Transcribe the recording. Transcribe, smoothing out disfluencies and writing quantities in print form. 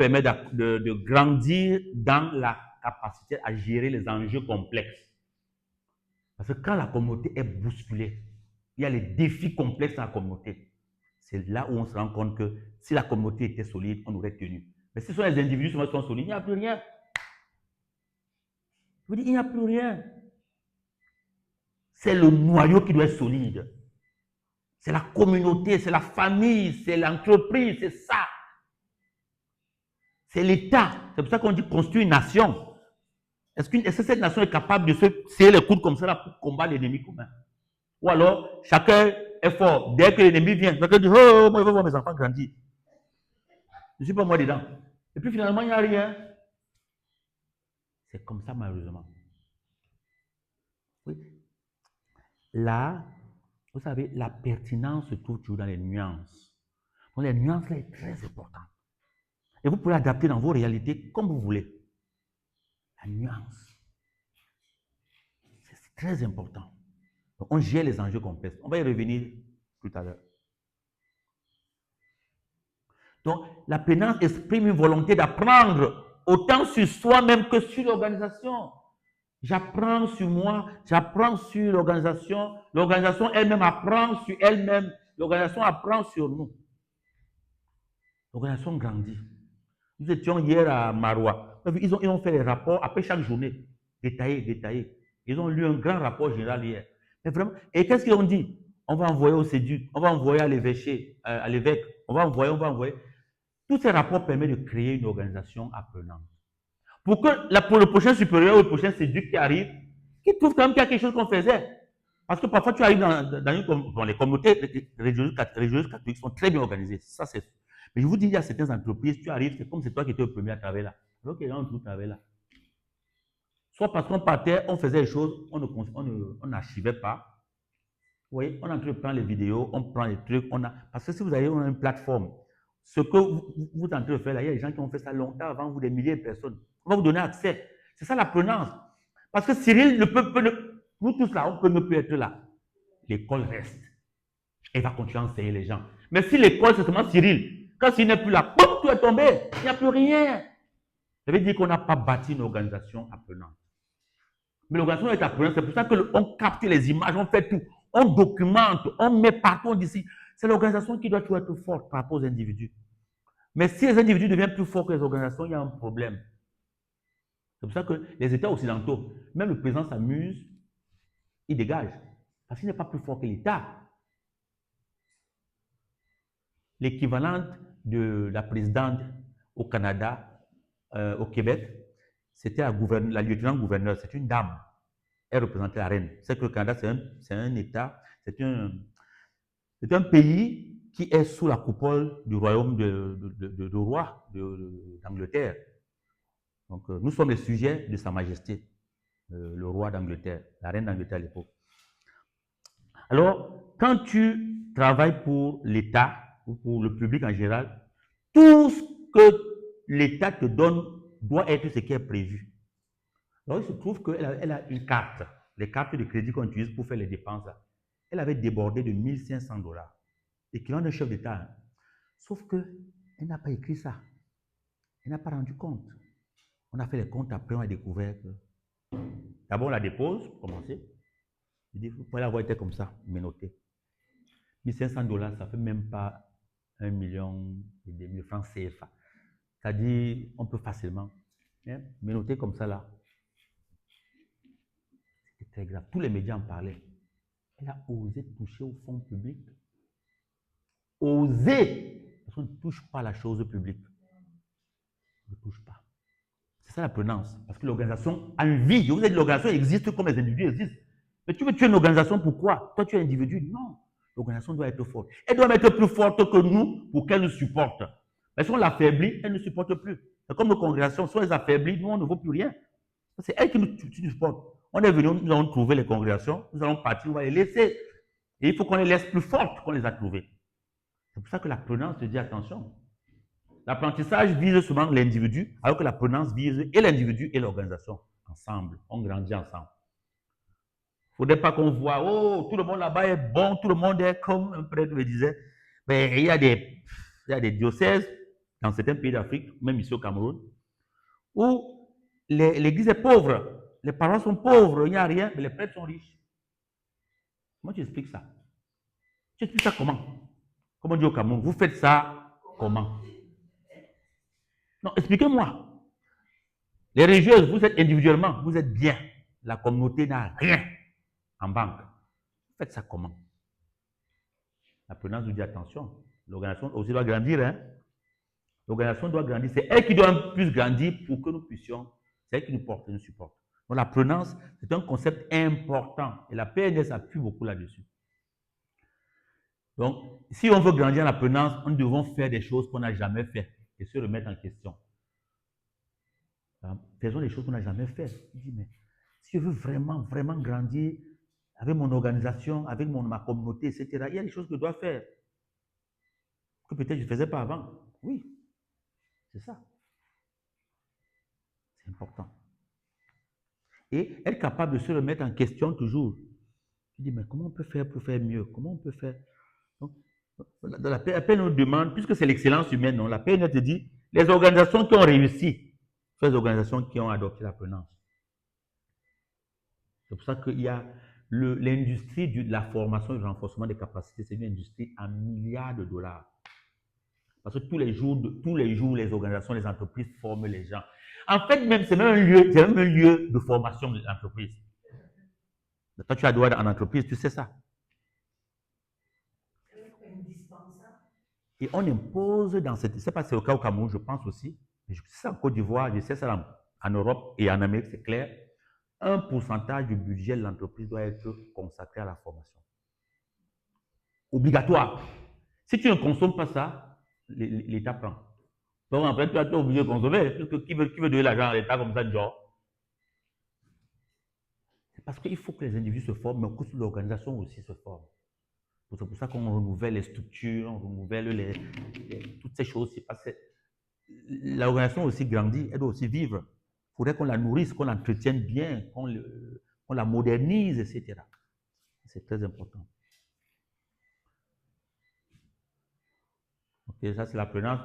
permet de grandir dans la capacité à gérer les enjeux complexes. Parce que quand la communauté est bousculée, il y a les défis complexes dans la communauté. C'est là où on se rend compte que si la communauté était solide, on aurait tenu. Mais si ce sont les individus qui sont solides, il n'y a plus rien. Je vous dis, il n'y a plus rien. C'est le noyau qui doit être solide. C'est la communauté, c'est la famille, c'est l'entreprise, c'est ça. C'est l'État. C'est pour ça qu'on dit construire une nation. Est-ce que cette nation est capable de se serrer les coudes comme ça là pour combattre l'ennemi commun? Ou alors, chacun est fort. Dès que l'ennemi vient, chacun dit, oh, moi, je veux voir mes enfants grandir. Je ne suis pas moi dedans. Et puis finalement, il n'y a rien. C'est comme ça, malheureusement. Oui. Là, vous savez, la pertinence se trouve toujours dans les nuances. Donc, les nuances, là, sont très importantes. Et vous pouvez adapter dans vos réalités comme vous voulez. La nuance. C'est très important. Donc, on gère les enjeux complexes. On va y revenir tout à l'heure. Donc, la prénance exprime une volonté d'apprendre autant sur soi-même que sur l'organisation. J'apprends sur moi, j'apprends sur l'organisation. L'organisation elle-même apprend sur elle-même. L'organisation apprend sur nous. L'organisation grandit. Nous étions hier à Maroua. Ils ont fait des rapports après chaque journée, détaillés. Ils ont lu un grand rapport général hier. Mais vraiment, et qu'est-ce qu'ils ont dit? On va envoyer au CEDU, on va envoyer à l'évêque, on va envoyer. Tous ces rapports permettent de créer une organisation apprenante. Pour le prochain supérieur ou le prochain CEDU qui arrive, qui trouve quand même qu'il y a quelque chose qu'on faisait. Parce que parfois, tu arrives dans les communautés religieuses catholiques sont très bien organisées. Ça, c'est. Mais je vous dis, il y a certaines entreprises, tu arrives, c'est comme c'est toi qui étais le premier à travailler là. Alors qu'il y a un autre travail là. Soit parce qu'on partait, on faisait les choses, on n'archivait pas. Vous voyez, on est en train de prendre les vidéos, on prend les trucs, parce que si vous avez une plateforme, ce que vous êtes en train de faire là, il y a des gens qui ont fait ça longtemps avant vous, des milliers de personnes. On va vous donner accès. C'est ça l'apprenance. Parce que Cyril nous tous là, on peut ne plus être là. L'école reste. Elle va continuer à enseigner les gens. Mais si l'école, c'est seulement Cyril, quand Cyril n'est plus là, boum, tout est tombé. Il n'y a plus rien. Ça veut dire qu'on n'a pas bâti une organisation apprenante. Mais l'organisation est apprenante. C'est pour ça qu'on capte les images, on fait tout. On documente, on met partout d'ici. C'est l'organisation qui doit toujours être forte par rapport aux individus. Mais si les individus deviennent plus forts que les organisations, il y a un problème. C'est pour ça que les États occidentaux, même le président s'amuse, il dégage. Parce qu'il n'est pas plus fort que l'État. L'équivalente de la présidente au Canada, au Québec, c'était la lieutenant-gouverneur, c'est une dame. Elle représentait la reine. C'est que le Canada, c'est un État, c'est un pays qui est sous la coupole du royaume de roi d'Angleterre. Donc, nous sommes les sujets de Sa Majesté, le roi d'Angleterre, la reine d'Angleterre à l'époque. Alors, quand tu travailles pour l'État, ou pour le public en général, tout ce que l'État te donne doit être ce qui est prévu. Alors, il se trouve qu'elle a une carte, les cartes de crédit qu'on utilise pour faire les dépenses. Elle avait débordé de 1500 $, équivalent d'un chef d'État. Sauf qu'elle n'a pas écrit ça. Elle n'a pas rendu compte. On a fait les comptes après, on a découvert que. D'abord, on la dépose, pour commencer. Je dis, vous pouvez l'avoir été comme ça, menotté. 1500 $, ça ne fait même pas 1,5 million de francs CFA. C'est-à-dire, on peut facilement menotter comme ça là. C'était très grave. Tous les médias en parlaient. Elle a osé toucher au fonds public. Osé! Parce qu'on ne touche pas à la chose publique. On ne touche pas. C'est ça l'apprenance. Parce que l'organisation a une vie. Je vous ai dit, l'organisation existe comme les individus existent. Mais tu veux tuer une organisation, pourquoi? Toi, tu es un individu? Non. L'organisation doit être forte. Elle doit être plus forte que nous pour qu'elle nous supporte. Mais si on l'affaiblit, elle ne supporte plus. C'est comme nos congrégations. Si on les affaiblit, nous, on ne vaut plus rien. C'est elle qui nous supporte. On est venu, nous allons trouver les congrégations, nous allons partir, on va les laisser. Et il faut qu'on les laisse plus fortes qu'on les a trouvées. C'est pour ça que l'apprenance te dit attention. L'apprentissage vise souvent l'individu, alors que l'apprenance vise et l'individu et l'organisation. Ensemble, on grandit ensemble. Il ne faudrait pas qu'on voit, oh, tout le monde là-bas est bon, tout le monde est comme un prêtre me disait. Mais il y a des diocèses, dans certains pays d'Afrique, même ici au Cameroun, où l'église est pauvre, les parents sont pauvres, il n'y a rien, mais les prêtres sont riches. Comment tu expliques ça? Tu expliques ça comment? Comment on dit au Cameroun? Vous faites ça comment? Non, expliquez-moi. Les religieuses, vous êtes individuellement, vous êtes bien. La communauté n'a rien en banque. Vous faites ça comment? La présidence nous dit attention, l'organisation aussi doit grandir. Hein? L'organisation doit grandir. C'est elle qui doit plus grandir pour que nous puissions. C'est elle qui nous porte et nous supporte. Donc la prenance, c'est un concept important. Et la PNS appuie beaucoup là-dessus. Donc, si on veut grandir en la prenance, nous devons faire des choses qu'on n'a jamais faites et se remettre en question. Faisons des choses qu'on n'a jamais faites. Je dis, mais si je veux vraiment, vraiment grandir avec mon organisation, avec ma communauté, etc., il y a des choses que je dois faire que peut-être je ne faisais pas avant. Oui, c'est ça. C'est important. Et être capable de se remettre en question toujours. Je dis, mais comment on peut faire pour faire mieux? Comment on peut faire? Donc, la paix nous demande, puisque c'est l'excellence humaine, non, la paix nous dit, les organisations qui ont réussi sont les organisations qui ont adopté la prenance. C'est pour ça qu'il y a l'industrie de la formation et du renforcement des capacités, c'est une industrie à milliards de dollars. Parce que tous les jours, les organisations, les entreprises forment les gens. En fait, même, c'est même un lieu de formation de l'entreprise. Toi, tu as droit en entreprise, tu sais ça. Et on impose dans cette. Je ne sais pas si c'est le cas au Cameroun, je pense aussi. Mais je sais ça en Côte d'Ivoire, je sais ça en Europe et en Amérique, c'est clair. Un pourcentage du budget de l'entreprise doit être consacré à la formation. Obligatoire. Si tu ne consommes pas ça, l'État prend. Donc après, tu es obligé de consommer. Puisque qui veut donner l'argent à l'État comme ça, genre? C'est parce qu'il faut que les individus se forment, mais que l'organisation aussi se forme. C'est pour ça qu'on renouvelle les structures, on renouvelle toutes ces choses. Parce que l'organisation aussi grandit, elle doit aussi vivre. Il faudrait qu'on la nourrisse, qu'on l'entretienne bien, qu'on la modernise, etc. C'est très important. Ok, ça c'est la prenance.